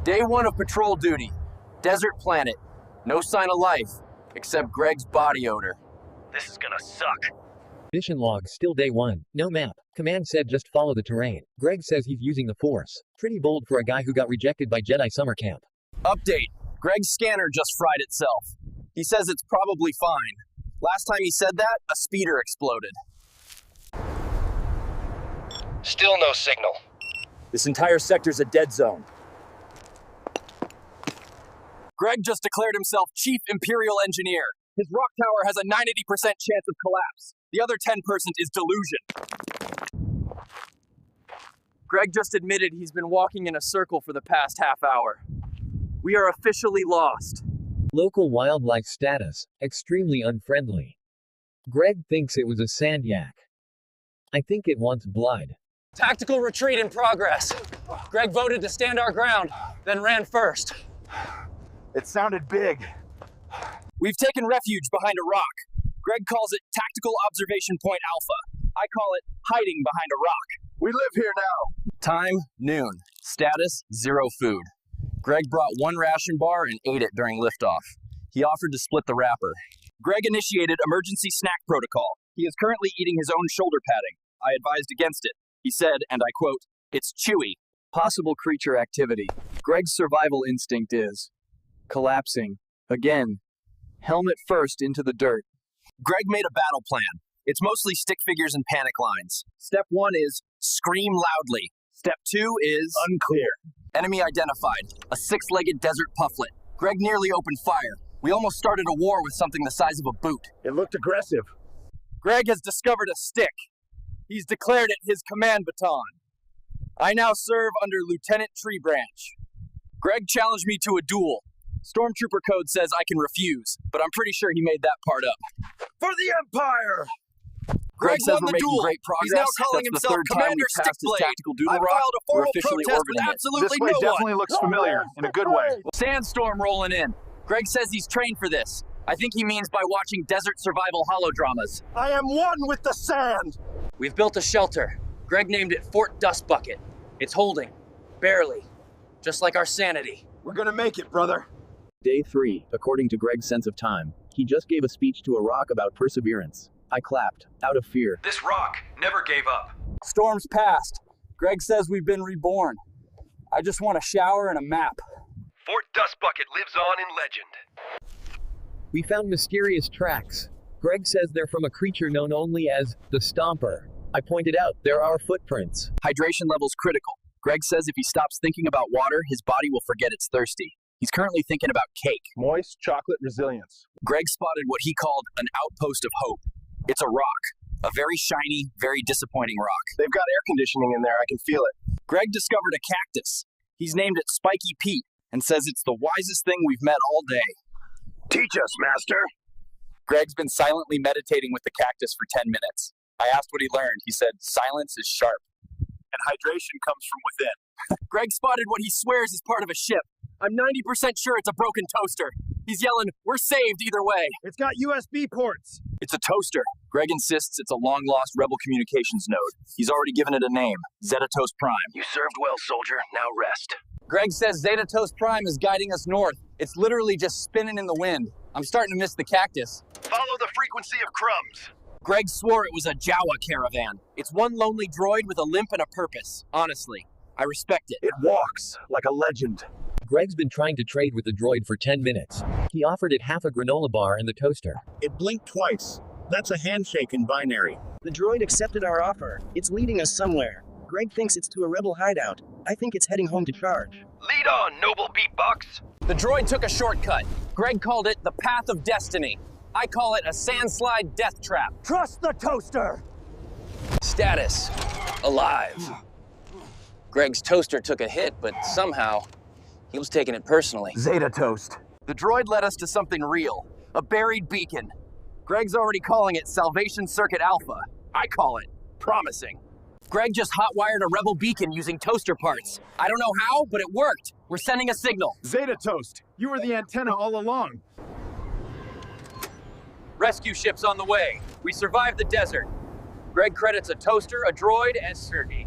Day 1 of patrol duty. Desert planet. No sign of life, except Greg's body odor. This is gonna suck. Mission log, still day 1. No map. Command said just follow the terrain. Greg says he's using the Force. Pretty bold for a guy who got rejected by Jedi summer camp. Update. Greg's scanner just fried itself. He says it's probably fine. Last time he said that, a speeder exploded. Still no signal. This entire sector's a dead zone. Greg just declared himself Chief Imperial Engineer. His rock tower has a 90% chance of collapse. The other 10% is delusion. Greg just admitted he's been walking in a circle for the past half hour. We are officially lost. Local wildlife status, extremely unfriendly. Greg thinks it was a sand yak. I think it wants blood. Tactical retreat in progress. Greg voted to stand our ground, then ran first. It sounded big. We've taken refuge behind a rock. Greg calls it Tactical Observation Point Alpha. I call it hiding behind a rock. We live here now. Time, noon. Status, 0 food. Greg brought 1 ration bar and ate it during liftoff. He offered to split the wrapper. Greg initiated emergency snack protocol. He is currently eating his own shoulder padding. I advised against it. He said, and I quote, "It's chewy." Possible creature activity. Greg's survival instinct is collapsing. Again. Helmet first into the dirt. Greg made a battle plan. It's mostly stick figures and panic lines. Step 1 is scream loudly. Step 2 is unclear. Enemy identified. A 6-legged desert pufflet. Greg nearly opened fire. We almost started a war with something the size of a boot. It looked aggressive. Greg has discovered a stick. He's declared it his command baton. I now serve under Lieutenant Tree Branch. Greg challenged me to a duel. Stormtrooper code says I can refuse, but I'm pretty sure he made that part up. For the Empire! Greg says we're making duel. great progress. He's now calling That's himself the 3rd time Commander we've passed his Stickblade. tactical doodle I rock. filed a We're formal officially protest orbiting with it. absolutely This way no definitely one. looks familiar, in a good way. Sandstorm rolling in. Greg says he's trained for this. I think he means by watching desert survival holodramas. I am one with the sand. We've built a shelter. Greg named it Fort Dust Bucket. It's holding. Barely. Just like our sanity. We're gonna make it, brother. Day 3, according to Greg's sense of time. He just gave a speech to a rock about perseverance. I clapped, out of fear. This rock never gave up. Storm's past. Greg says we've been reborn. I just want a shower and a map. Fort Dust Bucket lives on in legend. We found mysterious tracks. Greg says they're from a creature known only as the Stomper. I pointed out there are footprints. Hydration level's critical. Greg says if he stops thinking about water, his body will forget it's thirsty. He's currently thinking about cake. Moist chocolate resilience. Greg spotted what he called an outpost of hope. It's a rock. A very shiny, very disappointing rock. They've got air conditioning in there. I can feel it. Greg discovered a cactus. He's named it Spiky Pete and says it's the wisest thing we've met all day. Teach us, master. Greg's been silently meditating with the cactus for 10 minutes. I asked what he learned. He said, silence is sharp. And hydration comes from within. Greg spotted what he swears is part of a ship. I'm 90% sure it's a broken toaster. He's yelling, we're saved either way. It's got USB ports. It's a toaster. Greg insists it's a long-lost Rebel communications node. He's already given it a name, Zetatos Prime. You served well, soldier. Now rest. Greg says Zetatos Prime is guiding us north. It's literally just spinning in the wind. I'm starting to miss the cactus. Follow the frequency of crumbs. Greg swore it was a Jawa caravan. It's one lonely droid with a limp and a purpose. Honestly, I respect it. It walks like a legend. Greg's been trying to trade with the droid for 10 minutes. He offered it half a granola bar and the toaster. It blinked twice. That's a handshake in binary. The droid accepted our offer. It's leading us somewhere. Greg thinks it's to a rebel hideout. I think it's heading home to charge. Lead on, noble beatbox. The droid took a shortcut. Greg called it the Path of Destiny. I call it a sandslide death trap. Trust the toaster. Status, alive. Greg's toaster took a hit, but somehow he was taking it personally. Zeta toast. The droid led us to something real, a buried beacon. Greg's already calling it Salvation Circuit Alpha. I call it promising. Greg just hotwired a rebel beacon using toaster parts. I don't know how, but it worked. We're sending a signal. Zeta Toast, you were the antenna all along. Rescue ship's on the way. We survived the desert. Greg credits a toaster, a droid, and Sergey.